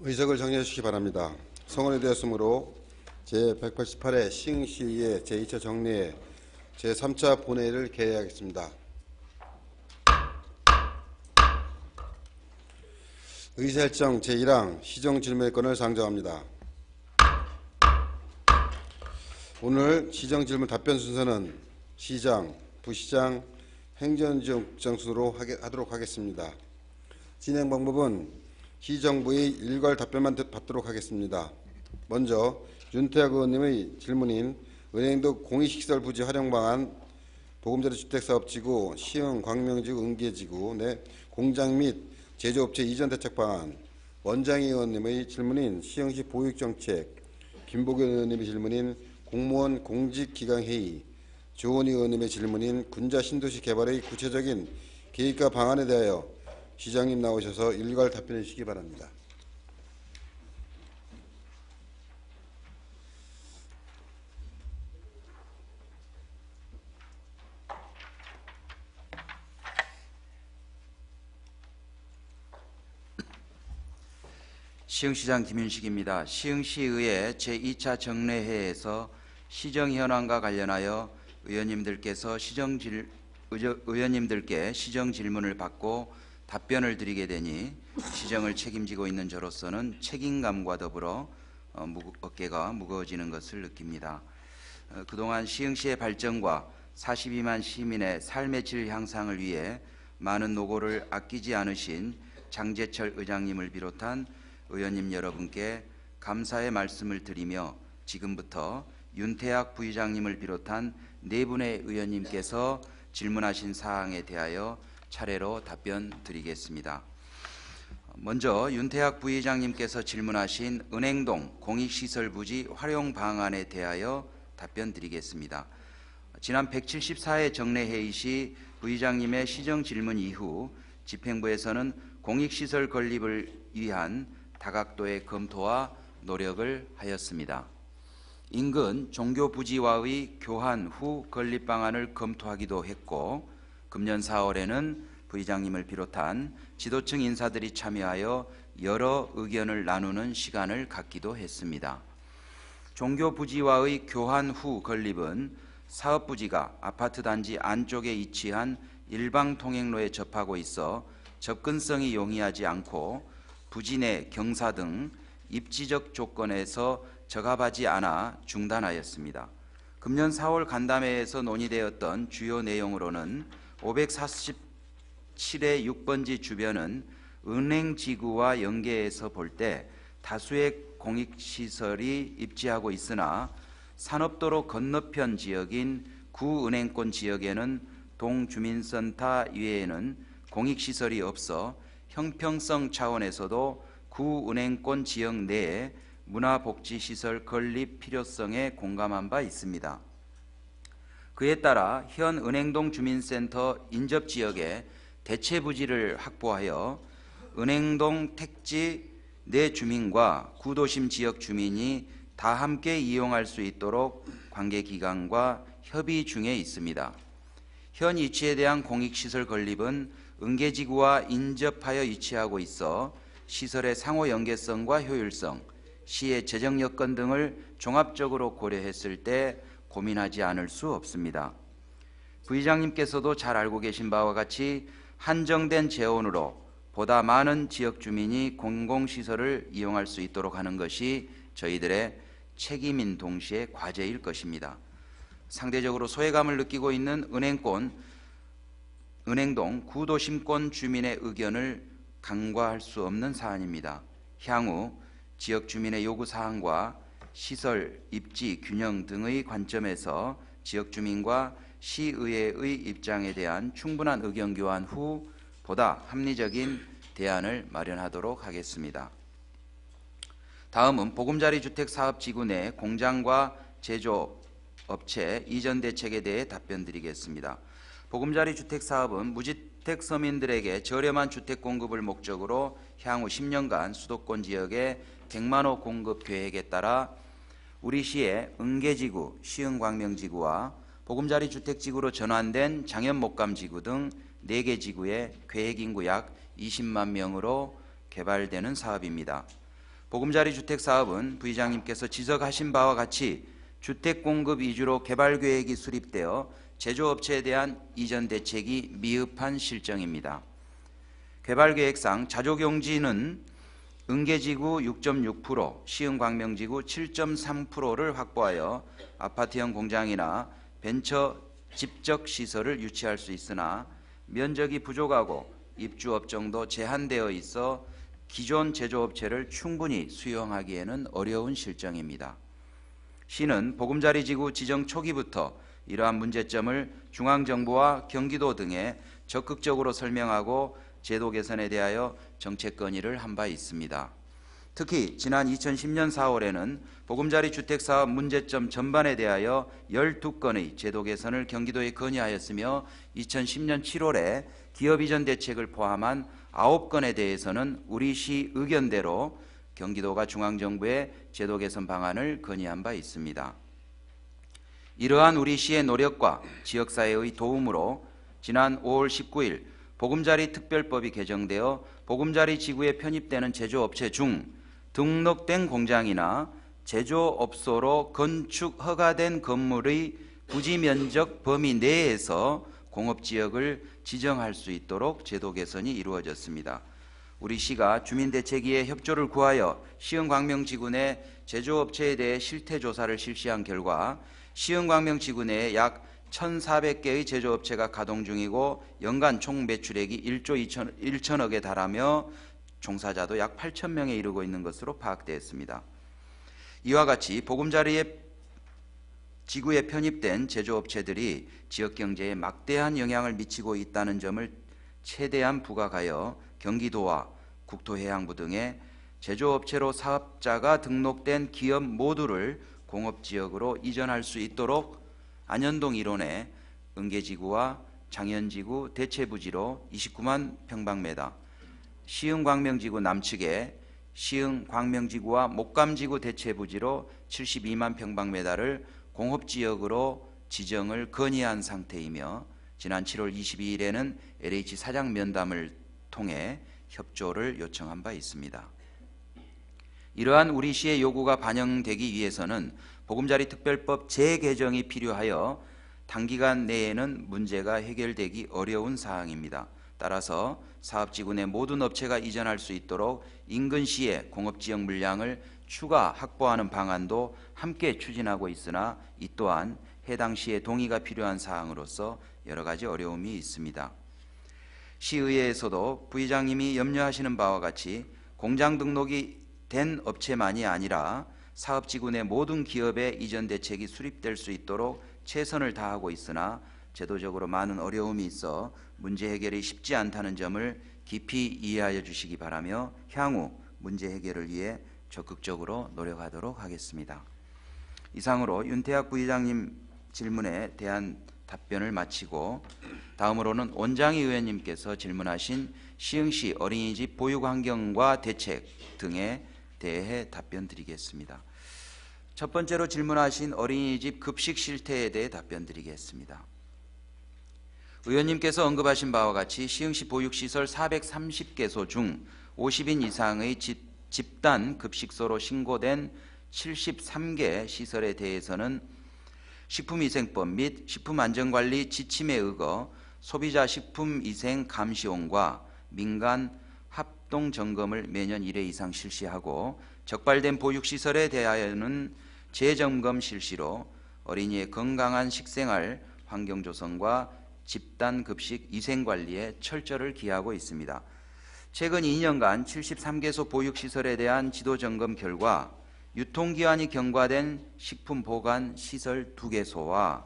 의석을 정리해 주시기 바랍니다. 성원이 되었으므로 제188회 시흥시의회 제2차 정례회 제3차 본회의를 개회하겠습니다. 의사일정 제1항 시정질문권을 상정합니다. 오늘 시정질문 답변 순서는 시장, 부시장, 행정지원국장 순으로 하도록 하겠습니다. 진행 방법은 시정부의 일괄 답변만 받도록 하겠습니다. 먼저 윤태학 의원님의 질문인 은행동 공익시설 부지 활용 방안, 보금자리 주택사업지구, 시흥 광명지구 은계지구 내 공장 및 제조업체 이전 대책 방안, 원장희 의원님의 질문인 시흥시 보육정책, 김복현 의원님의 질문인 공무원 공직기강회의, 조은희 의원님의 질문인 군자 신도시 개발의 구체적인 계획과 방안에 대하여 시장님 나오셔서 일괄 답변해 주시기 바랍니다. 시흥시장 김윤식입니다. 시흥시의회 제2차 정례회에서 시정 현황과 관련하여 의원님들께 시정 질문을 받고 답변을 드리게 되니 시정을 책임지고 있는 저로서는 책임감과 더불어 어깨가 무거워지는 것을 느낍니다. 그동안 시흥시의 발전과 42만 시민의 삶의 질 향상을 위해 많은 노고를 아끼지 않으신 장제철 의장님을 비롯한 의원님 여러분께 감사의 말씀을 드리며 지금부터 윤태학 부의장님을 비롯한 네 분의 의원님께서 질문하신 사항에 대하여 차례로 답변 드리겠습니다. 먼저 윤태학 부의장님께서 질문하신 은행동 공익시설 부지 활용 방안에 대하여 답변 드리겠습니다. 지난 174회 정례회의 시 부의장님의 시정 질문 이후 집행부에서는 공익시설 건립을 위한 다각도의 검토와 노력을 하였습니다. 인근 종교부지와의 교환 후 건립 방안을 검토하기도 했고 금년 4월에는 부의장님을 비롯한 지도층 인사들이 참여하여 여러 의견을 나누는 시간을 갖기도 했습니다. 종교부지와의 교환 후 건립은 사업부지가 아파트 단지 안쪽에 위치한 일방통행로에 접하고 있어 접근성이 용이하지 않고 부지 내 경사 등 입지적 조건에서 적합하지 않아 중단하였습니다. 금년 4월 간담회에서 논의되었던 주요 내용으로는 547의 6번지 주변은 은행지구와 연계해서 볼 때 다수의 공익시설이 입지하고 있으나 산업도로 건너편 지역인 구은행권 지역에는 동주민센터 이외에는 공익시설이 없어 형평성 차원에서도 구은행권 지역 내에 문화복지시설 건립 필요성에 공감한 바 있습니다. 그에 따라 현 은행동 주민센터 인접지역에 대체부지를 확보하여 은행동 택지 내 주민과 구도심 지역 주민이 다 함께 이용할 수 있도록 관계기관과 협의 중에 있습니다. 현 위치에 대한 공익시설 건립은 은계지구와 인접하여 위치하고 있어 시설의 상호 연계성과 효율성, 시의 재정 여건 등을 종합적으로 고려했을 때 고민하지 않을 수 없습니다. 부의장님께서도 잘 알고 계신 바와 같이 한정된 재원으로 보다 많은 지역 주민이 공공시설을 이용할 수 있도록 하는 것이 저희들의 책임인 동시에 과제일 것입니다. 상대적으로 소외감을 느끼고 있는 은행동 구도심권 주민의 의견을 간과할 수 없는 사안입니다. 향후 지역 주민의 요구사항과 시설, 입지, 균형 등의 관점에서 지역 주민과 시의회의 입장에 대한 충분한 의견 교환 후 보다 합리적인 대안을 마련하도록 하겠습니다. 다음은 보금자리 주택 사업지구 내 공장과 제조업체 이전 대책에 대해 답변 드리겠습니다. 보금자리 주택 사업은 무주택 서민들에게 저렴한 주택 공급을 목적으로 향후 10년간 수도권 지역에 100만 호 공급 계획에 따라 우리 시의 은계지구, 시흥광명지구와 보금자리 주택지구로 전환된 장현목감지구 등 4개 지구의 계획 인구 약 20만 명으로 개발되는 사업입니다. 보금자리 주택 사업은 부의장님께서 지적하신 바와 같이 주택 공급 위주로 개발 계획이 수립되어 제조업체에 대한 이전 대책이 미흡한 실정입니다. 개발 계획상 자조경지는 은계지구 6.6%, 시흥광명지구 7.3%를 확보하여 아파트형 공장이나 벤처 집적 시설을 유치할 수 있으나 면적이 부족하고 입주 업종도 제한되어 있어 기존 제조업체를 충분히 수용하기에는 어려운 실정입니다. 시는 보금자리 지구 지정 초기부터 이러한 문제점을 중앙정부와 경기도 등에 적극적으로 설명하고 제도 개선에 대하여 정책 건의를 한 바 있습니다. 특히 지난 2010년 4월에는 보금자리 주택사업 문제점 전반에 대하여 12건의 제도 개선을 경기도에 건의하였으며 2010년 7월에 기업 이전 대책을 포함한 9건에 대해서는 우리 시 의견대로 경기도가 중앙정부에 제도 개선 방안을 건의한 바 있습니다. 이러한 우리 시의 노력과 지역사회의 도움으로 지난 5월 19일 보금자리 특별법이 개정되어 보금자리 지구에 편입되는 제조업체 중 등록된 공장이나 제조업소로 건축 허가된 건물의 부지 면적 범위 내에서 공업지역을 지정할 수 있도록 제도 개선이 이루어졌습니다. 우리 시가 주민대책위에 협조를 구하여 시흥광명지구 내 제조업체에 대해 실태조사를 실시한 결과 시흥광명지구 내에 약 1,400개의 제조업체가 가동 중이고 연간 총 매출액이 1조 1천억에 달하며 종사자도 약 8,000명에 이르고 있는 것으로 파악되었습니다. 이와 같이 보금자리에 지구에 편입된 제조업체들이 지역경제에 막대한 영향을 미치고 있다는 점을 최대한 부각하여 경기도와 국토해양부 등의 제조업체로 사업자가 등록된 기업 모두를 공업지역으로 이전할 수 있도록 안현동 1호내 은계지구와 장현지구 대체부지로 29만 평방미터, 시흥광명지구 남측에 시흥광명지구와 목감지구 대체부지로 72만 평방미터를 공업지역으로 지정을 건의한 상태이며 지난 7월 22일에는 LH 사장 면담을 통해 협조를 요청한 바 있습니다. 이러한 우리 시의 요구가 반영되기 위해서는 보금자리 특별법 재개정이 필요하여 단기간 내에는 문제가 해결되기 어려운 사항입니다. 따라서 사업지구 내 모든 업체가 이전할 수 있도록 인근 시의 공업지역 물량을 추가 확보하는 방안도 함께 추진하고 있으나 이 또한 해당 시의 동의가 필요한 사항으로서 여러 가지 어려움이 있습니다. 시의회에서도 부의장님이 염려하시는 바와 같이 공장 등록이 된 업체만이 아니라 사업지구 내 모든 기업의 이전 대책이 수립될 수 있도록 최선을 다하고 있으나 제도적으로 많은 어려움이 있어 문제 해결이 쉽지 않다는 점을 깊이 이해하여 주시기 바라며 향후 문제 해결을 위해 적극적으로 노력하도록 하겠습니다. 이상으로 윤태학 부의장님 질문에 대한 답변을 마치고 다음으로는 원장희 의원님께서 질문하신 시흥시 어린이집 보육 환경과 대책 등에 대해 답변 드리겠습니다. 첫 번째로 질문하신 어린이집 급식 실태에 대해 답변 드리겠습니다. 의원님께서 언급하신 바와 같이 시흥시 보육시설 430개소 중 50인 이상의 집단 급식소로 신고된 73개 시설에 대해서는 식품위생법 및 식품안전관리 지침에 의거 소비자 식품위생감시원과 민간 합동점검을 매년 1회 이상 실시하고 적발된 보육시설에 대하여는 재점검 실시로 어린이의 건강한 식생활 환경 조성과 집단급식 위생관리에 철저를 기하고 있습니다. 최근 2년간 73개소 보육시설에 대한 지도점검 결과 유통기한이 경과된 식품보관시설 2개소와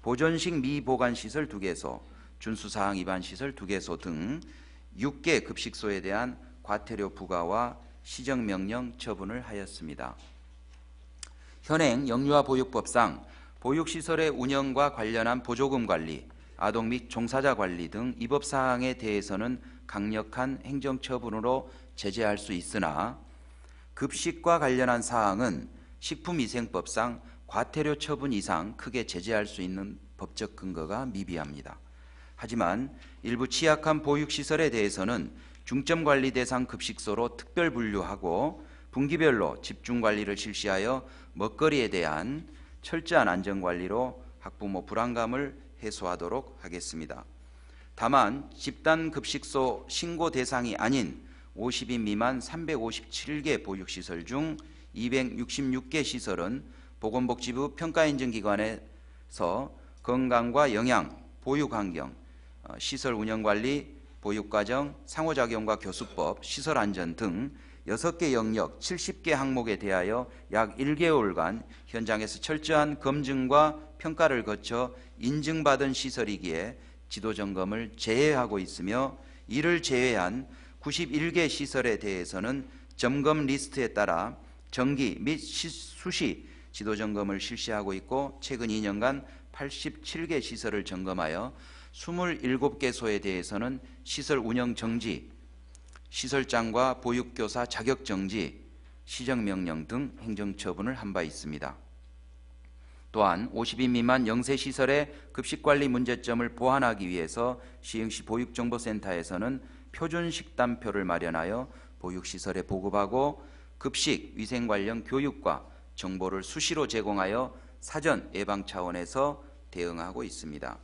보존식 미보관시설 2개소, 준수사항 위반시설 2개소 등 6개 급식소에 대한 과태료 부과와 시정명령 처분을 하였습니다. 현행 영유아보육법상 보육시설의 운영과 관련한 보조금 관리, 아동 및 종사자 관리 등 이 법 사항에 대해서는 강력한 행정처분으로 제재할 수 있으나 급식과 관련한 사항은 식품위생법상 과태료 처분 이상 크게 제재할 수 있는 법적 근거가 미비합니다. 하지만 일부 취약한 보육시설에 대해서는 중점관리 대상 급식소로 특별 분류하고 분기별로 집중관리를 실시하여 먹거리에 대한 철저한 안전관리로 학부모 불안감을 해소하도록 하겠습니다. 다만 집단급식소 신고 대상이 아닌 50인 미만 357개 보육시설 중 266개 시설은 보건복지부 평가인증기관에서 건강과 영양, 보육환경, 시설 운영관리, 보육과정, 상호작용과 교수법, 시설안전 등 6개 영역 70개 항목에 대하여 약 1개월간 현장에서 철저한 검증과 평가를 거쳐 인증받은 시설이기에 지도점검을 제외하고 있으며, 이를 제외한 91개 시설에 대해서는 점검 리스트에 따라 정기 및 수시 지도점검을 실시하고 있고, 최근 2년간 87개 시설을 점검하여 27개소에 대해서는 시설 운영 정지, 시설장과 보육교사 자격 정지, 시정명령 등 행정처분을 한 바 있습니다. 또한 50인 미만 영세시설의 급식관리 문제점을 보완하기 위해서 시흥시 보육정보센터에서는 표준식단표를 마련하여 보육시설에 보급하고 급식, 위생 관련 교육과 정보를 수시로 제공하여 사전 예방 차원에서 대응하고 있습니다.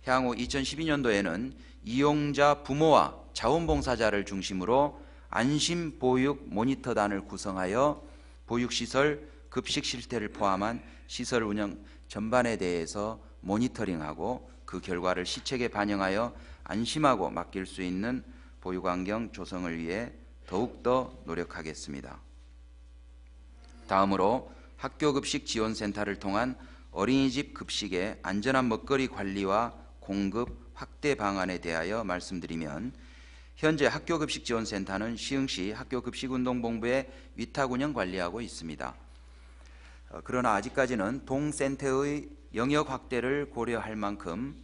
향후 2012년도에는 이용자 부모와 자원봉사자를 중심으로 안심보육 모니터단을 구성하여 보육시설 급식 실태를 포함한 시설 운영 전반에 대해서 모니터링하고 그 결과를 시책에 반영하여 안심하고 맡길 수 있는 보육환경 조성을 위해 더욱더 노력하겠습니다. 다음으로 학교급식 지원센터를 통한 어린이집 급식의 안전한 먹거리 관리와 공급 확대 방안에 대하여 말씀드리면, 현재 학교급식지원센터는 시흥시 학교급식운동본부의 위탁운영 관리하고 있습니다. 그러나 아직까지는 동센터의 영역 확대를 고려할 만큼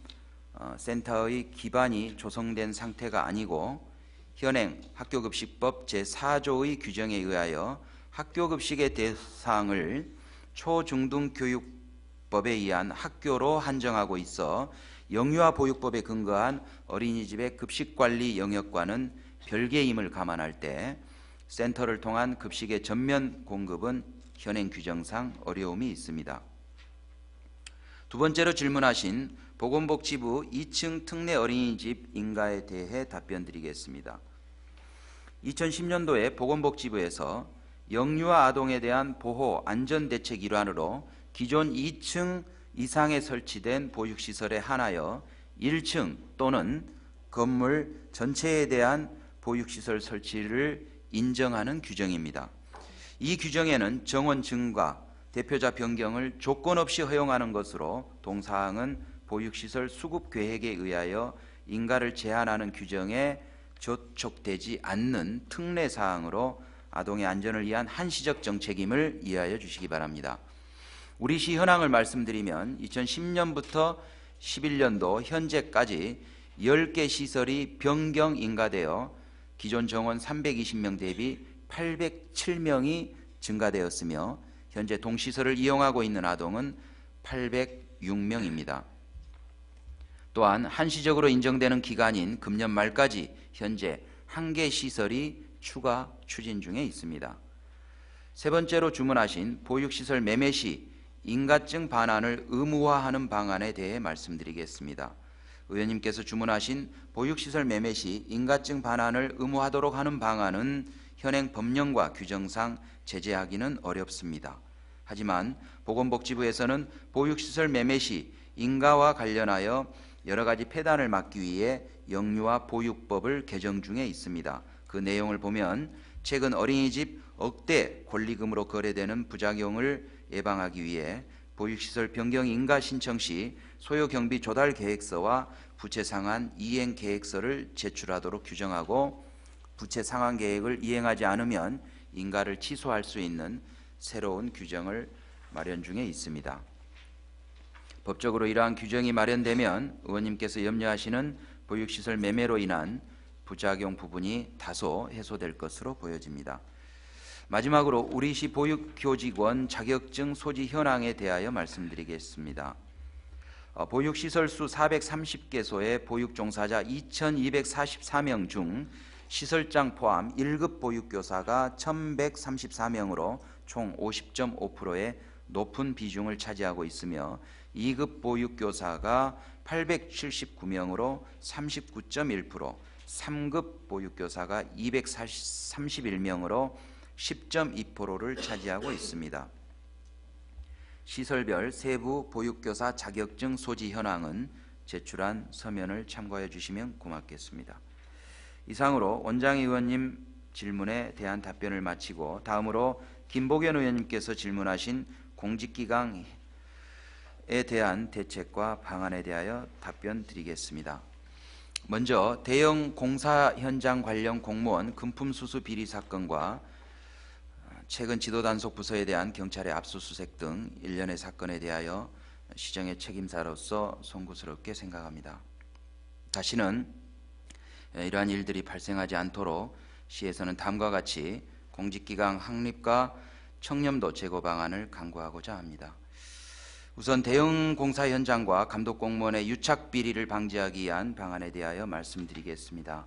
센터의 기반이 조성된 상태가 아니고, 현행 학교급식법 제4조의 규정에 의하여 학교급식의 대상을 초중등교육법에 의한 학교로 한정하고 있어 영유아 보육법에 근거한 어린이집의 급식관리 영역과는 별개임을 감안할 때 센터를 통한 급식의 전면 공급은 현행 규정상 어려움이 있습니다. 두 번째로 질문하신 보건복지부 2층 특례 어린이집 인가에 대해 답변드리겠습니다. 2010년도에 보건복지부에서 영유아 아동에 대한 보호 안전대책 일환으로 기존 2층 이상에 설치된 보육시설에 한하여 1층 또는 건물 전체에 대한 보육시설 설치를 인정하는 규정입니다. 이 규정에는 정원 증가, 대표자 변경을 조건 없이 허용하는 것으로 동사항은 보육시설 수급 계획에 의하여 인가를 제한하는 규정에 저촉되지 않는 특례사항으로 아동의 안전을 위한 한시적 정책임을 이해하여 주시기 바랍니다. 우리 시 현황을 말씀드리면 2010년부터 11년도 현재까지 10개 시설이 변경 인가되어 기존 정원 320명 대비 807명이 증가되었으며, 현재 동시설을 이용하고 있는 아동은 806명입니다. 또한 한시적으로 인정되는 기간인 금년 말까지 현재 1개 시설이 추가 추진 중에 있습니다. 세 번째로 주문하신 보육시설 매매 시 인가증 반환을 의무화하는 방안에 대해 말씀드리겠습니다. 의원님께서 주문하신 보육시설 매매 시 인가증 반환을 의무화하도록 하는 방안은 현행 법령과 규정상 제재하기는 어렵습니다. 하지만 보건복지부에서는 보육시설 매매 시 인가와 관련하여 여러 가지 폐단을 막기 위해 영유아 보육법을 개정 중에 있습니다. 그 내용을 보면 최근 어린이집 억대 권리금으로 거래되는 부작용을 예방하기 위해 보육시설 변경 인가 신청 시 소요 경비 조달 계획서와 부채 상환 이행 계획서를 제출하도록 규정하고, 부채 상환 계획을 이행하지 않으면 인가를 취소할 수 있는 새로운 규정을 마련 중에 있습니다. 법적으로 이러한 규정이 마련되면 의원님께서 염려하시는 보육시설 매매로 인한 부작용 부분이 다소 해소될 것으로 보여집니다. 마지막으로 우리시 보육교직원 자격증 소지 현황에 대하여 말씀드리겠습니다. 보육시설 수 430개소의 보육종사자 2244명 중 시설장 포함 1급 보육교사가 1,134명으로 총 50.5%의 높은 비중을 차지하고 있으며 2급 보육교사가 879명으로 39.1%, 3급 보육교사가 231명으로 10.2%를 차지하고 있습니다. 시설별 세부 보육교사 자격증 소지 현황은 제출한 서면을 참고해 주시면 고맙겠습니다. 이상으로 원장희 의원님 질문에 대한 답변을 마치고 다음으로 김복연 의원님께서 질문하신 공직기강에 대한 대책과 방안에 대하여 답변 드리겠습니다. 먼저 대형 공사 현장 관련 공무원 금품 수수 비리 사건과 최근 지도단속 부서에 대한 경찰의 압수수색 등 일련의 사건에 대하여 시정의 책임자로서 송구스럽게 생각합니다. 다시는 이러한 일들이 발생하지 않도록 시에서는 다음과 같이 공직기강 확립과 청렴도 제고 방안을 강구하고자 합니다. 우선 대형 공사 현장과 감독 공무원의 유착 비리를 방지하기 위한 방안에 대하여 말씀드리겠습니다.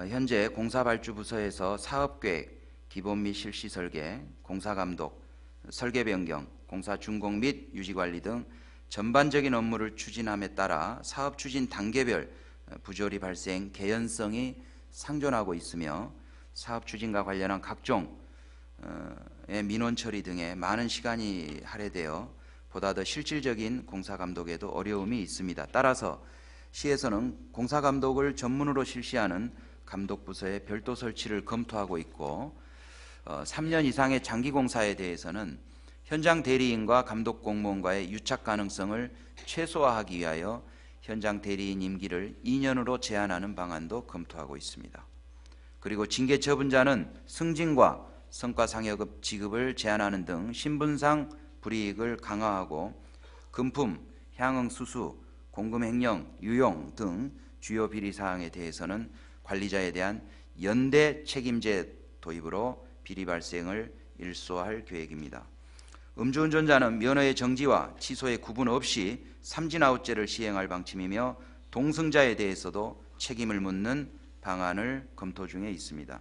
현재 공사발주부서에서 사업계획, 기본 및 실시 설계, 공사감독, 설계 변경, 공사 준공 및 유지관리 등 전반적인 업무를 추진함에 따라 사업 추진 단계별 부조리 발생 개연성이 상존하고 있으며 사업 추진과 관련한 각종 민원 처리 등에 많은 시간이 할애되어 보다 더 실질적인 공사감독에도 어려움이 있습니다. 따라서 시에서는 공사감독을 전문으로 실시하는 감독부서의 별도 설치를 검토하고 있고 3년 이상의 장기공사에 대해서는 현장 대리인과 감독 공무원과의 유착 가능성을 최소화하기 위하여 현장 대리인 임기를 2년으로 제한하는 방안도 검토하고 있습니다. 그리고 징계 처분자는 승진과 성과상여급 지급을 제한하는 등 신분상 불이익을 강화하고 금품, 향응 수수, 공금 횡령, 유용 등 주요 비리 사항에 대해서는 관리자에 대한 연대 책임제 도입으로 비리 발생을 일소할 계획입니다. 음주운전자는 면허의 정지와 취소의 구분 없이 삼진아웃제를 시행할 방침이며 동승자에 대해서도 책임을 묻는 방안을 검토 중에 있습니다.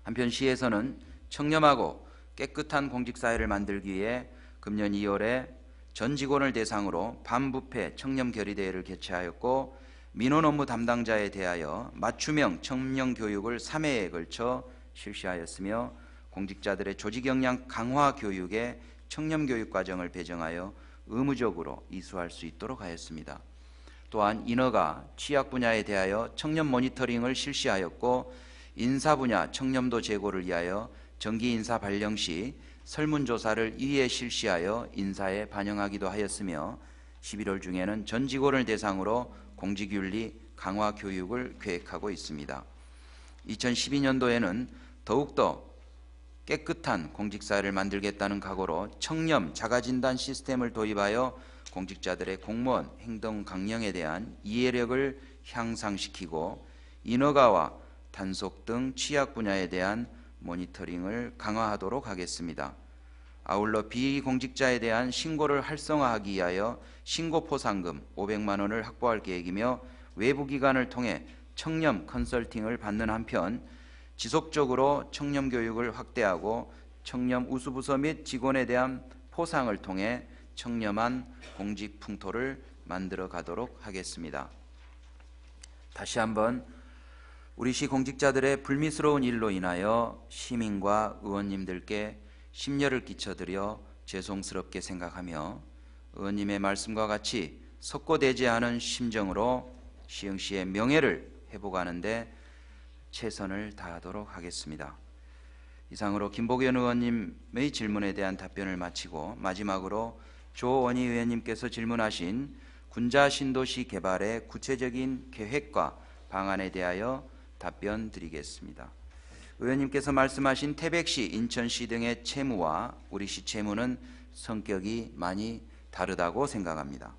한편 시에서는 청렴하고 깨끗한 공직사회를 만들기 위해 금년 2월에 전 직원을 대상으로 반부패 청렴결의대회를 개최하였고 민원 업무 담당자에 대하여 맞춤형 청렴 교육을 3회에 걸쳐 실시하였으며 공직자들의 조직 역량 강화 교육에 청렴 교육 과정을 배정하여 의무적으로 이수할 수 있도록 하였습니다. 또한 인허가, 취약 분야에 대하여 청렴 모니터링을 실시하였고 인사 분야 청렴도 제고를 위하여 정기 인사 발령 시 설문조사를 2회 실시하여 인사에 반영하기도 하였으며 11월 중에는 전 직원을 대상으로 공직윤리 강화 교육을 계획하고 있습니다. 2012년도에는 더욱더 깨끗한 공직사회를 만들겠다는 각오로 청렴 자가진단 시스템을 도입하여 공직자들의 공무원 행동 강령에 대한 이해력을 향상시키고 인허가와 단속 등 취약 분야에 대한 모니터링을 강화하도록 하겠습니다. 아울러 비공직자에 대한 신고를 활성화하기 위하여 신고 포상금 500만 원을 확보할 계획이며 외부 기관을 통해 청렴 컨설팅을 받는 한편 지속적으로 청렴 교육을 확대하고 청렴 우수부서 및 직원에 대한 포상을 통해 청렴한 공직 풍토를 만들어 가도록 하겠습니다. 다시 한번 우리 시 공직자들의 불미스러운 일로 인하여 시민과 의원님들께 심려를 끼쳐드려 죄송스럽게 생각하며 의원님의 말씀과 같이 석고대죄하는 심정으로 시흥시의 명예를 회복하는 데 최선을 다하도록 하겠습니다. 이상으로 김복연 의원님의 질문에 대한 답변을 마치고 마지막으로 조원희 의원님께서 질문하신 군자 신도시 개발의 구체적인 계획과 방안에 대하여 답변 드리겠습니다. 의원님께서 말씀하신 태백시, 인천시 등의 채무와 우리시 채무는 성격이 많이 다르다고 생각합니다.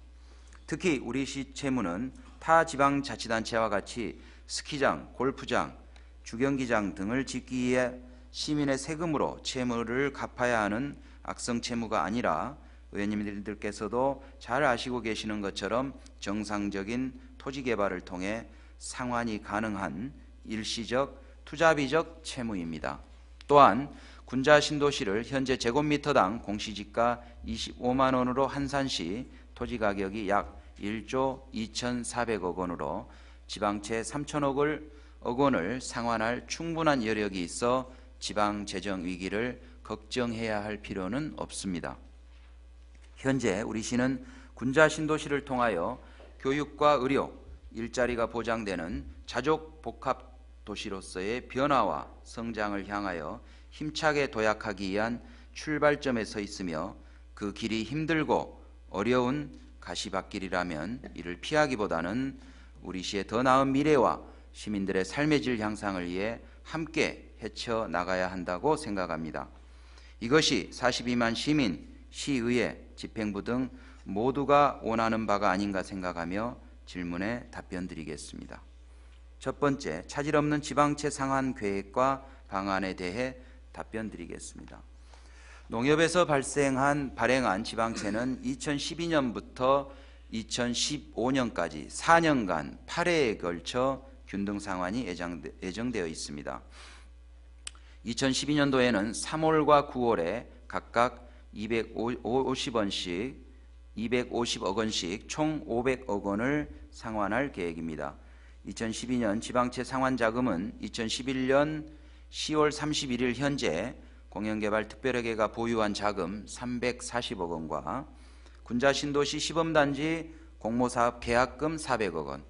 특히 우리시 채무는 타 지방자치단체와 같이 스키장, 골프장, 주경기장 등을 짓기 위해 시민의 세금으로 채무를 갚아야 하는 악성 채무가 아니라 의원님들께서도 잘 아시고 계시는 것처럼 정상적인 토지 개발을 통해 상환이 가능한 일시적 투자비적 채무입니다. 또한 군자 신도시를 현재 제곱미터당 공시지가 25만 원으로 한산 시 토지 가격이 약 1조 2,400억 원으로 지방채 3천억 원을 상환할 충분한 여력이 있어 지방 재정 위기를 걱정해야 할 필요는 없습니다. 현재 우리 시는 군자 신도시를 통하여 교육과 의료, 일자리가 보장되는 자족 복합 도시로서의 변화와 성장을 향하여 힘차게 도약하기 위한 출발점에 서 있으며 그 길이 힘들고 어려운 가시밭길이라면 이를 피하기보다는 우리 시의 더 나은 미래와 시민들의 삶의 질 향상을 위해 함께 헤쳐나가야 한다고 생각합니다. 이것이 42만 시민, 시의회, 집행부 등 모두가 원하는 바가 아닌가 생각하며 질문에 답변드리겠습니다. 첫 번째, 차질 없는 지방채 상환 계획과 방안에 대해 답변드리겠습니다. 농협에서 발행한 지방채는 2012년부터 2015년까지 4년간 8회에 걸쳐 균등 상환이 예정되어 있습니다. 2012년도에는 3월과 9월에 각각 250억 원씩 총 500억 원을 상환할 계획입니다. 2012년 지방채 상환 자금은 2011년 10월 31일 현재 공영개발특별회계가 보유한 자금 340억 원과 군자 신도시 시범단지 공모사업 계약금 400억 원,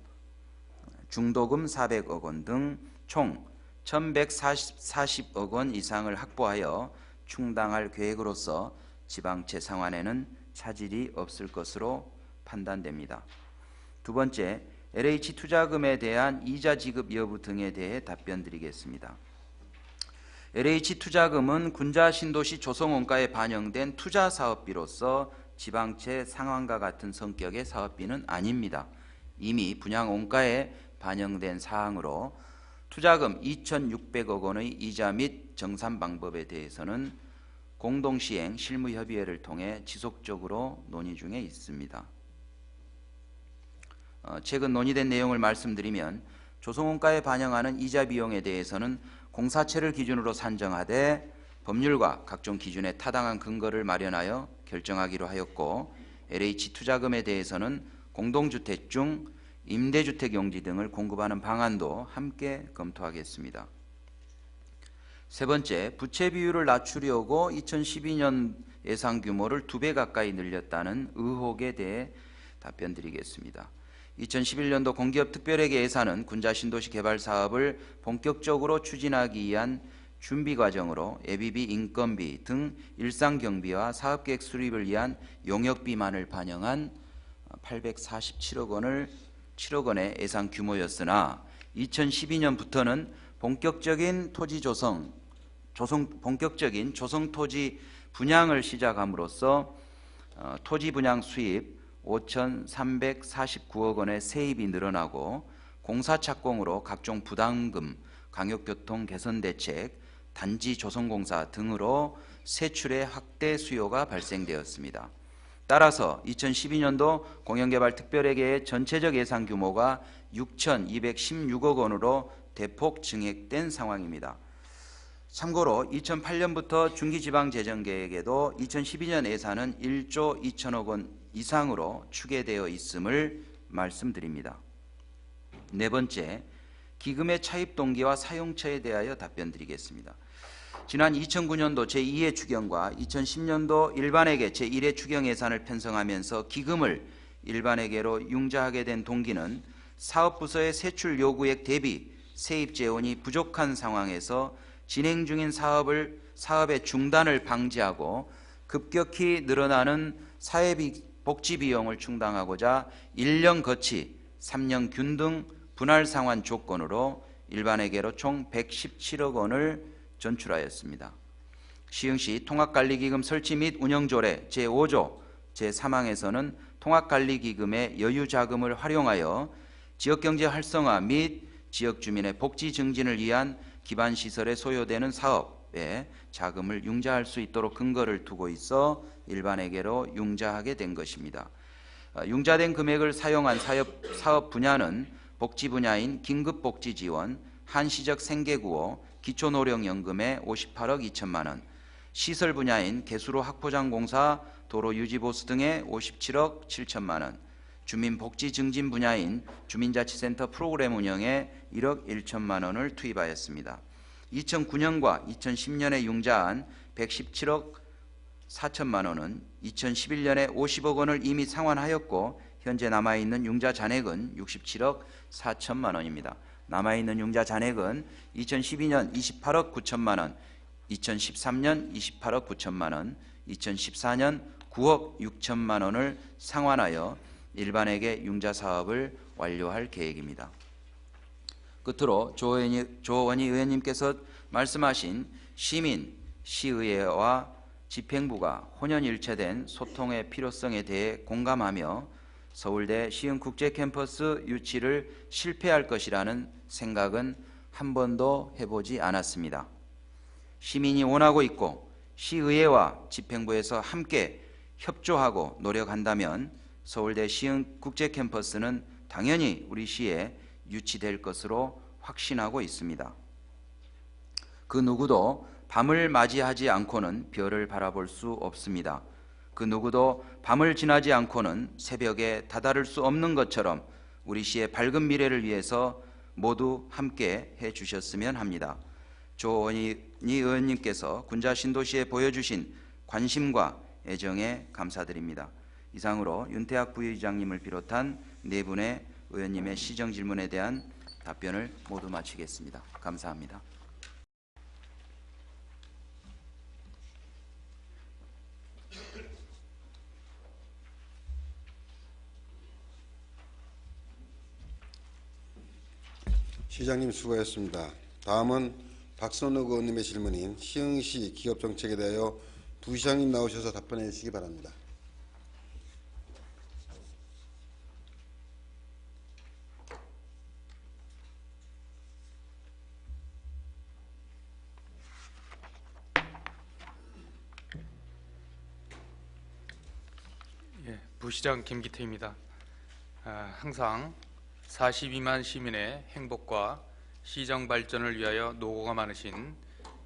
중도금 400억 원 등 총 1140억 원 이상을 확보하여 충당할 계획으로서 지방채 상환에는 차질이 없을 것으로 판단됩니다. 두 번째, LH 투자금에 대한 이자 지급 여부 등에 대해 답변드리겠습니다. LH 투자금은 군자 신도시 조성원가에 반영된 투자 사업비로서 지방채 상환과 같은 성격의 사업비는 아닙니다. 이미 분양 원가에 반영된 사항으로 투자금 2,600억 원의 이자 및 정산 방법에 대해서는 공동시행 실무협의회를 통해 지속적으로 논의 중에 있습니다. 최근 논의된 내용을 말씀드리면 조성원가에 반영하는 이자 비용에 대해서는 공사채를 기준으로 산정하되 법률과 각종 기준에 타당한 근거를 마련하여 결정하기로 하였고, LH 투자금에 대해서는 공동주택 중 임대주택 용지 등을 공급하는 방안도 함께 검토하겠습니다. 세 번째, 부채 비율을 낮추려고 2012년 예상 규모를 2배 가까이 늘렸다는 의혹에 대해 답변드리겠습니다. 2011년도 공기업 특별회계 예산은 군자 신도시 개발 사업을 본격적으로 추진하기 위한 준비 과정으로 예비비, 인건비 등 일상 경비와 사업계획 수립을 위한 용역비만을 반영한 847억 원의 예상 규모였으나 2012년부터는 본격적인 조성 토지 분양을 시작함으로써 토지 분양 수입 5,349억 원의 세입이 늘어나고 공사 착공으로 각종 부담금, 강역교통 개선 대책, 단지 조성공사 등으로 세출의 확대 수요가 발생되었습니다. 따라서 2012년도 공영개발특별회계의 전체적 예산 규모가 6,216억 원으로 대폭 증액된 상황입니다. 참고로 2008년부터 중기지방재정계획에도 2012년 예산은 1조 2천억 원 이상으로 추계되어 있음을 말씀드립니다. 네 번째, 기금의 차입 동기와 사용처에 대하여 답변드리겠습니다. 지난 2009년도 제2회 추경과 2010년도 일반회계 제1회 추경 예산을 편성하면서 기금을 일반회계로 융자하게 된 동기는 사업부서의 세출 요구액 대비 세입 재원이 부족한 상황에서 진행 중인 사업의 중단을 방지하고 급격히 늘어나는 복지 비용을 충당하고자 1년 거치 3년 균등 분할 상환 조건으로 일반회계로 총 117억 원을 전출하였습니다. 시흥시 통합관리기금 설치 및 운영조례 제5조 제3항에서는 통합관리기금의 여유자금을 활용하여 지역경제 활성화 및 지역주민의 복지 증진을 위한 기반시설에 소요되는 사업에 자금을 융자할 수 있도록 근거를 두고 있어 일반회계로 융자하게 된 것입니다. 융자된 금액을 사용한 사업 분야는 복지 분야인 긴급복지 지원, 한시적 생계구호, 기초노령연금에 58억 2천만 원, 시설 분야인 개수로 학포장공사, 도로유지보수 등에 57억 7천만 원, 주민복지 증진 분야인 주민자치센터 프로그램 운영에 1억 1천만 원을 투입하였습니다. 2009년과 2010년에 융자한 117억 4천만 원은 2011년에 50억 원을 이미 상환하였고 현재 남아있는 융자 잔액은 67억 4천만 원입니다. 남아있는 융자 잔액은 2012년 28억 9천만 원, 2013년 28억 9천만 원, 2014년 9억 6천만 원을 상환하여 일반에게 융자 사업을 완료할 계획입니다. 끝으로 조원희 의원님께서 말씀하신 시민, 시의회와 집행부가 혼연일체된 소통의 필요성에 대해 공감하며 서울대 시흥국제캠퍼스 유치를 실패할 것이라는 생각은 한 번도 해보지 않았습니다. 시민이 원하고 있고 시의회와 집행부에서 함께 협조하고 노력한다면 서울대 시흥국제캠퍼스는 당연히 우리 시에 유치될 것으로 확신하고 있습니다. 그 누구도 밤을 맞이하지 않고는 별을 바라볼 수 없습니다. 그 누구도 밤을 지나지 않고는 새벽에 다다를 수 없는 것처럼 우리 시의 밝은 미래를 위해서 모두 함께 해주셨으면 합니다. 조원희 의원님께서 군자 신도시에 보여주신 관심과 애정에 감사드립니다. 이상으로 윤태학 부의장님을 비롯한 네 분의 의원님의 시정 질문에 대한 답변을 모두 마치겠습니다. 감사합니다. 시장님 수고하셨습니다. 다음은 박선욱 의원님의 질문인 시흥시 기업정책에 대하여 부시장님 나오셔서 답변해 주시기 바랍니다. 부시장 김기태입니다. 항상 42만 시민의 행복과 시정 발전을 위하여 노고가 많으신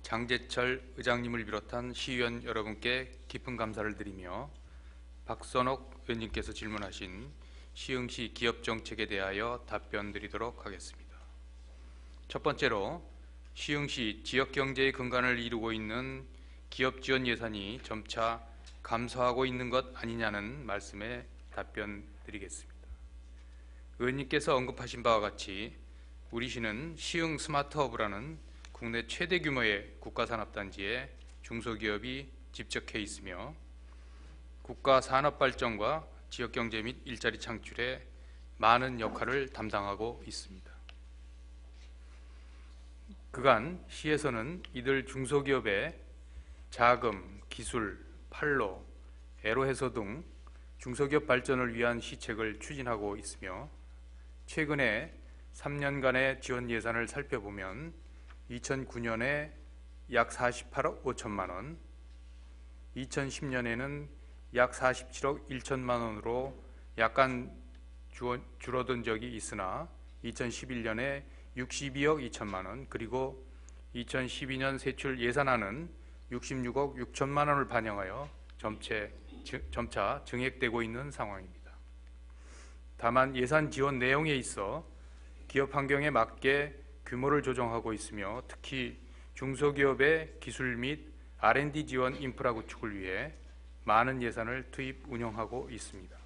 장제철 의장님을 비롯한 시의원 여러분께 깊은 감사를 드리며 박선옥 의원님께서 질문하신 시흥시 기업정책에 대하여 답변 드리도록 하겠습니다. 첫 번째로 시흥시 지역경제의 근간을 이루고 있는 기업지원 예산이 점차 감소하고 있는 것 아니냐는 말씀에 답변 드리겠습니다. 의원님께서 언급하신 바와 같이 우리 시는 시흥 스마트허브라는 국내 최대 규모의 국가산업단지에 중소기업이 집적해 있으며 국가 산업발전과 지역경제 및 일자리 창출에 많은 역할을 담당하고 있습니다. 그간 시에서는 이들 중소기업의 자금, 기술, 판로, 애로해소 등 중소기업 발전을 위한 시책을 추진하고 있으며 최근에 3년간의 지원 예산을 살펴보면 2009년에 약 48억 5천만 원, 2010년에는 약 47억 1천만 원으로 약간 줄어든 적이 있으나 2011년에 62억 2천만 원, 그리고 2012년 세출 예산안은 66억 6천만 원을 반영하여 점차 증액되고 있는 상황입니다. 다만 예산 지원 내용에 있어 기업 환경에 맞게 규모를 조정하고 있으며 특히 중소기업의 기술 및 R&D 지원 인프라 구축을 위해 많은 예산을 투입 운영하고 있습니다.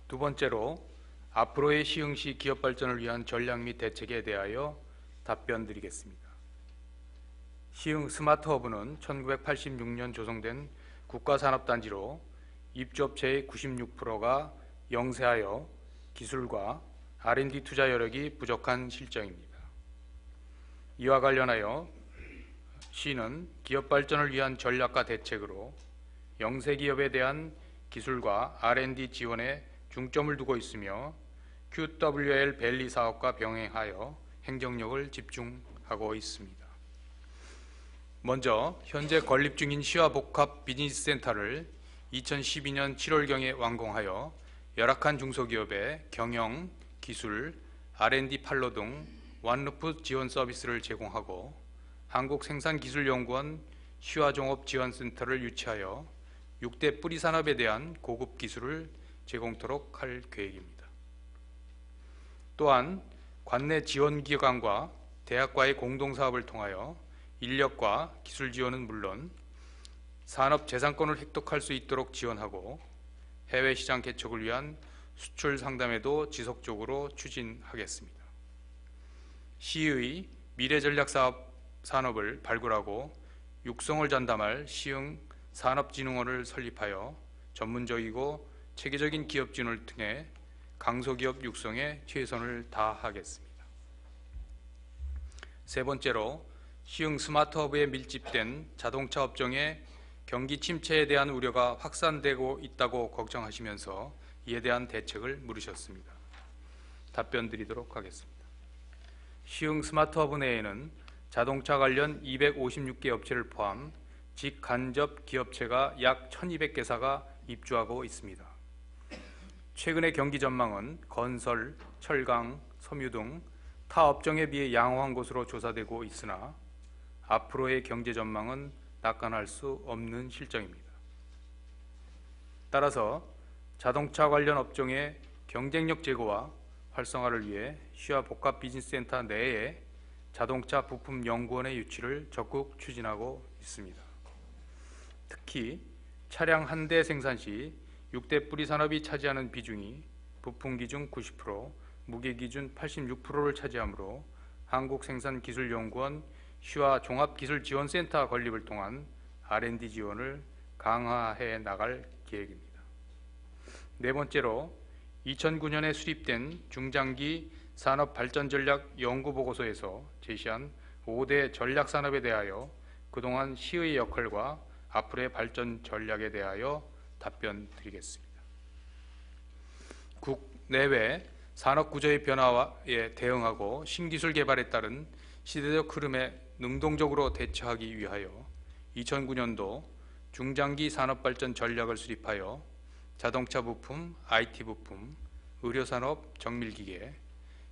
두 번째로 앞으로의 시흥시 기업 발전을 위한 전략 및 대책에 대하여 답변 드리겠습니다. 시흥 스마트허브는 1986년 조성된 국가산업단지로 입주업체의 96%가 영세하여 기술과 R&D 투자 여력이 부족한 실정입니다. 이와 관련하여 시는 기업 발전을 위한 전략과 대책으로 영세 기업에 대한 기술과 R&D 지원에 중점을 두고 있으며 QWL 밸리 사업과 병행하여 행정력을 집중하고 있습니다. 먼저 현재 건립 중인 시와 복합 비즈니스 센터를 2012년 7월경에 완공하여 열악한 중소기업의 경영, 기술, R&D 판로 등 완루프 지원 서비스를 제공하고 한국생산기술연구원 시화종업지원센터를 유치하여 6대 뿌리산업에 대한 고급 기술을 제공토록 할 계획입니다. 또한 관내 지원기관과 대학과의 공동사업을 통하여 인력과 기술 지원은 물론 산업 재산권을 획득할 수 있도록 지원하고 해외 시장 개척을 위한 수출 상담에도 지속적으로 추진하겠습니다. 시의 미래전략산업을 발굴하고 육성을 전담할 시흥 산업진흥원을 설립하여 전문적이고 체계적인 기업 지원을 통해 강소기업 육성에 최선을 다하겠습니다. 세 번째로 시흥 스마트허브에 밀집된 자동차 업종의 경기 침체에 대한 우려가 확산되고 있다고 걱정하시면서 이에 대한 대책을 물으셨습니다. 답변 드리도록 하겠습니다. 시흥 스마트허브 내에는 자동차 관련 256개 업체를 포함 직간접 기업체가 약 1200개사가 입주하고 있습니다. 최근의 경기 전망은 건설, 철강, 섬유 등 타 업종에 비해 양호한 것으로 조사되고 있으나 앞으로의 경제 전망은 낙관할 수 없는 실정입니다. 따라서 자동차 관련 업종의 경쟁력 제고와 활성화를 위해 시와 복합 비즈니스센터 내에 자동차 부품 연구원의 유치를 적극 추진하고 있습니다. 특히 차량 한 대 생산 시 6대 뿌리 산업이 차지하는 비중이 부품 기준 90%, 무게 기준 86%를 차지하므로 한국생산기술연구원 시와 종합기술지원센터 건립을 통한 R&D 지원을 강화해 나갈 계획입니다. 네 번째로 2009년에 수립된 중장기 산업발전전략 연구보고서에서 제시한 5대 전략산업에 대하여 그동안 시의 역할과 앞으로의 발전 전략에 대하여 답변 드리겠습니다. 국내외 산업구조의 변화에 대응하고 신기술 개발에 따른 시대적 흐름에 능동적으로 대처하기 위하여 2009년도 중장기 산업발전 전략을 수립하여 자동차 부품, IT 부품, 의료산업, 정밀기계,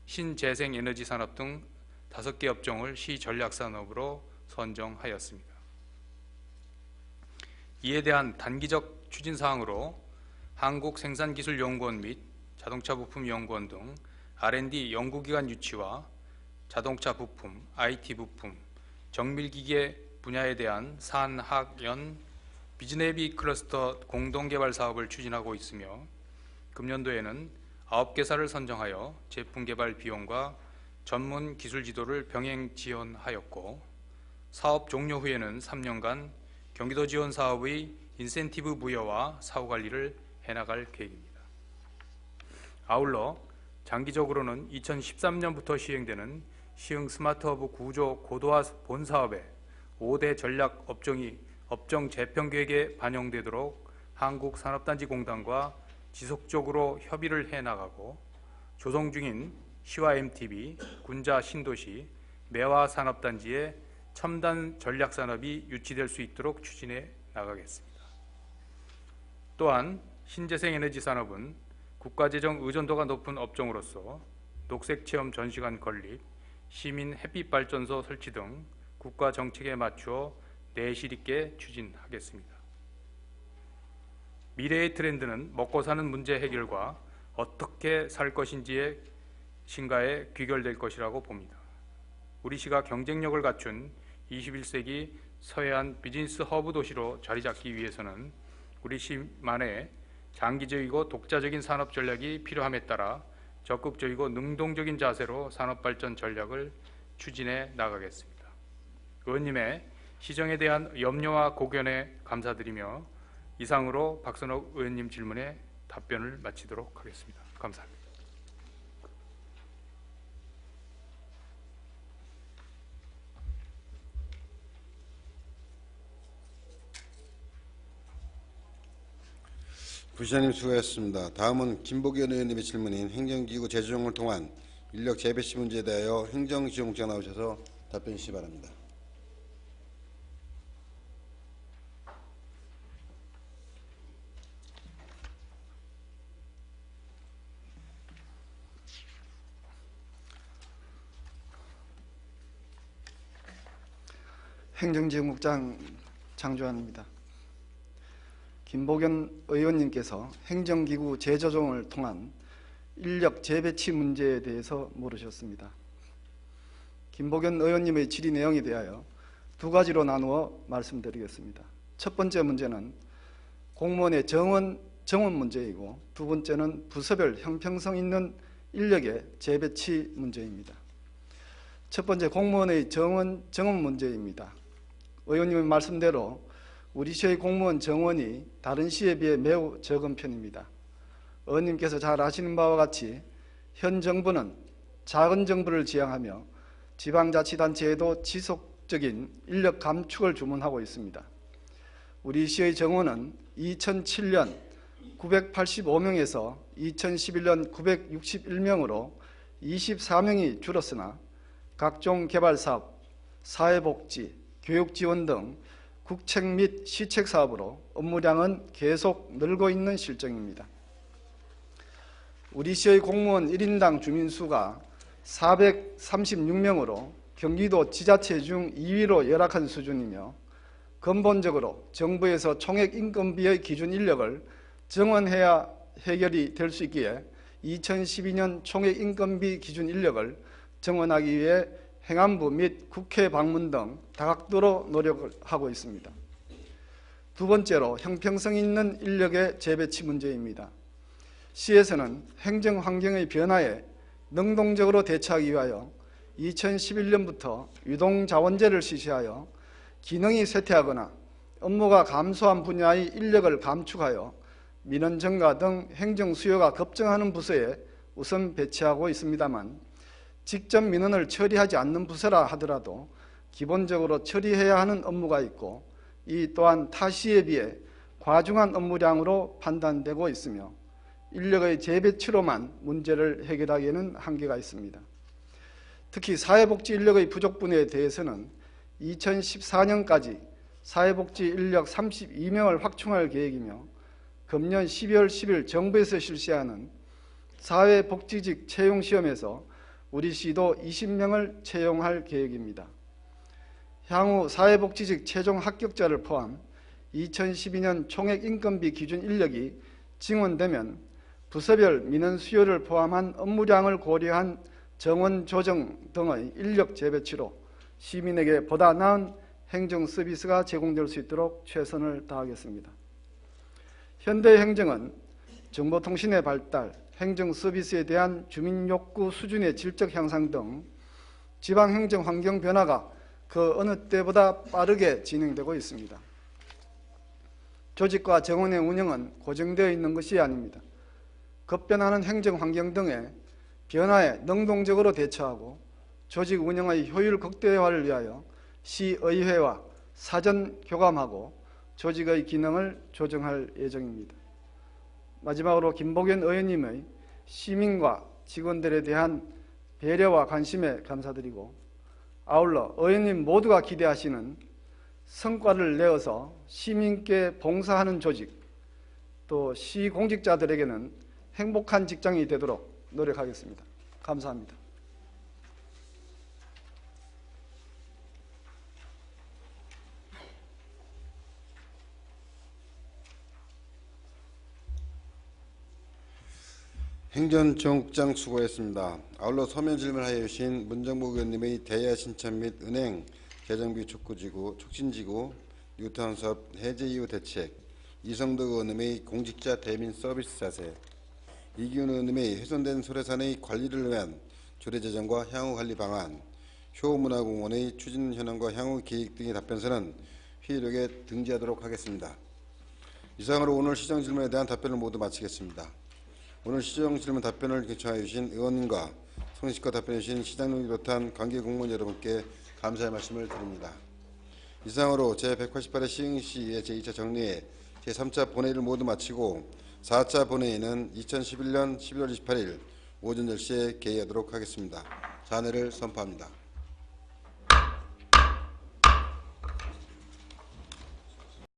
신재생에너지 산업 등 5개 업종을 시전략산업으로 선정하였습니다. 이에 대한 단기적 추진사항으로 한국생산기술연구원 및 자동차부품연구원 등 R&D 연구기관 유치와 자동차 부품, IT 부품, 정밀기계 분야에 대한 산학연 비즈네비 클러스터 공동개발 사업을 추진하고 있으며 금년도에는 9개사를 선정하여 제품 개발 비용과 전문 기술 지도를 병행 지원하였고 사업 종료 후에는 3년간 경기도 지원 사업의 인센티브 부여와 사후 관리를 해나갈 계획입니다. 아울러 장기적으로는 2013년부터 시행되는 시흥 스마트허브 구조 고도화 본사업의 5대 전략 업종이 업종 재편 계획에 반영되도록 한국산업단지공단과 지속적으로 협의를 해나가고 조성 중인 시와 MTB, 군자 신도시, 매화 산업단지의 첨단 전략산업이 유치될 수 있도록 추진해 나가겠습니다. 또한 신재생에너지 산업은 국가재정 의존도가 높은 업종으로서 녹색체험 전시관 건립, 시민 햇빛발전소 설치 등 국가 정책에 맞추어 내실 있게 추진하겠습니다. 미래의 트렌드는 먹고 사는 문제 해결과 어떻게 살 것인지의 신가에 귀결될 것이라고 봅니다. 우리 시가 경쟁력을 갖춘 21세기 서해안 비즈니스 허브 도시로 자리 잡기 위해서는 우리 시만의 장기적이고 독자적인 산업 전략이 필요함에 따라 적극적이고 능동적인 자세로 산업발전 전략을 추진해 나가겠습니다. 의원님의 시정에 대한 염려와 고견에 감사드리며 이상으로 박선옥 의원님 질문에 답변을 마치도록 하겠습니다. 감사합니다. 부시장님 수고하셨습니다. 다음은 김복현 의원님의 질문인 행정기구 재조정을 통한 인력 재배치 문제에 대하여 행정지원국장 나오셔서 답변 주시기 바랍니다. 행정지원국장 장주환입니다. 김복연 의원님께서 행정기구 재조정을 통한 인력 재배치 문제에 대해서 물으셨습니다. 김복연 의원님의 질의 내용에 대하여 두 가지로 나누어 말씀드리겠습니다. 첫 번째 문제는 공무원의 정원 문제이고, 두 번째는 부서별 형평성 있는 인력의 재배치 문제입니다. 첫 번째 공무원의 정원 문제입니다. 의원님의 말씀대로 우리 시의 공무원 정원이 다른 시에 비해 매우 적은 편입니다. 의원님께서 잘 아시는 바와 같이 현 정부는 작은 정부를 지향하며 지방자치단체에도 지속적인 인력 감축을 주문하고 있습니다. 우리 시의 정원은 2007년 985명에서 2011년 961명으로 24명이 줄었으나 각종 개발사업, 사회복지, 교육지원 등 국책 및 시책 사업으로 업무량은 계속 늘고 있는 실정입니다. 우리 시의 공무원 1인당 주민수가 436명으로 경기도 지자체 중 2위로 열악한 수준이며, 근본적으로 정부에서 총액 인건비의 기준 인력을 정원해야 해결이 될 수 있기에 2012년 총액 인건비 기준 인력을 정원하기 위해 행안부 및 국회 방문 등 다각도로 노력을 하고 있습니다. 두 번째로 형평성 있는 인력의 재배치 문제입니다. 시에서는 행정 환경의 변화에 능동적으로 대처하기 위하여 2011년부터 유동자원제를 실시하여 기능이 쇠퇴하거나 업무가 감소한 분야의 인력을 감축하여 민원 증가 등 행정 수요가 급증하는 부서에 우선 배치하고 있습니다만, 직접 민원을 처리하지 않는 부서라 하더라도 기본적으로 처리해야 하는 업무가 있고, 이 또한 타 시에 비해 과중한 업무량으로 판단되고 있으며 인력의 재배치로만 문제를 해결하기에는 한계가 있습니다. 특히 사회복지 인력의 부족 분야에 대해서는 2014년까지 사회복지 인력 32명을 확충할 계획이며, 금년 12월 10일 정부에서 실시하는 사회복지직 채용시험에서 우리 시도 20명을 채용할 계획입니다. 향후 사회복지직 최종 합격자를 포함 2012년 총액 인건비 기준 인력이 증원되면 부서별 민원 수요를 포함한 업무량을 고려한 정원 조정 등의 인력 재배치로 시민에게 보다 나은 행정 서비스가 제공될 수 있도록 최선을 다하겠습니다. 현대 행정은 정보통신의 발달, 행정 서비스에 대한 주민 욕구 수준의 질적 향상 등 지방행정 환경 변화가 그 어느 때보다 빠르게 진행되고 있습니다. 조직과 정원의 운영은 고정되어 있는 것이 아닙니다. 급변하는 행정 환경 등의 변화에 능동적으로 대처하고 조직 운영의 효율 극대화를 위하여 시의회와 사전 교감하고 조직의 기능을 조정할 예정입니다. 마지막으로 김복연 의원님의 시민과 직원들에 대한 배려와 관심에 감사드리고, 아울러 의원님 모두가 기대하시는 성과를 내어서 시민께 봉사하는 조직, 또 시공직자들에게는 행복한 직장이 되도록 노력하겠습니다. 감사합니다. 행정정국장 수고했습니다. 아울러 서면 질문하여 주신 문정복 의원님의 대야 신청 및 은행 재정비 촉구지구 촉진지구 뉴타운 사업 해제 이후 대책, 이성덕 의원님의 공직자 대민 서비스 자세, 이기훈 의원님의 훼손된 소래산의 관리를 위한 조례제정과 향후 관리 방안, 효문화공원의 추진 현황과 향후 계획 등의 답변서는 회의록에 등재하도록 하겠습니다. 이상으로 오늘 시정 질문에 대한 답변을 모두 마치겠습니다. 오늘 시정 질문 답변을 경청하여 주신 의원님과 성실과 답변해 주신 시장님을 비롯한 관계 공무원 여러분께 감사의 말씀을 드립니다. 이상으로 제188회 시흥시의 제2차 정례회 제3차 본회의를 모두 마치고 4차 본회의는 2011년 11월 28일 오전 10시에 개의하도록 하겠습니다. 잔회를 선포합니다.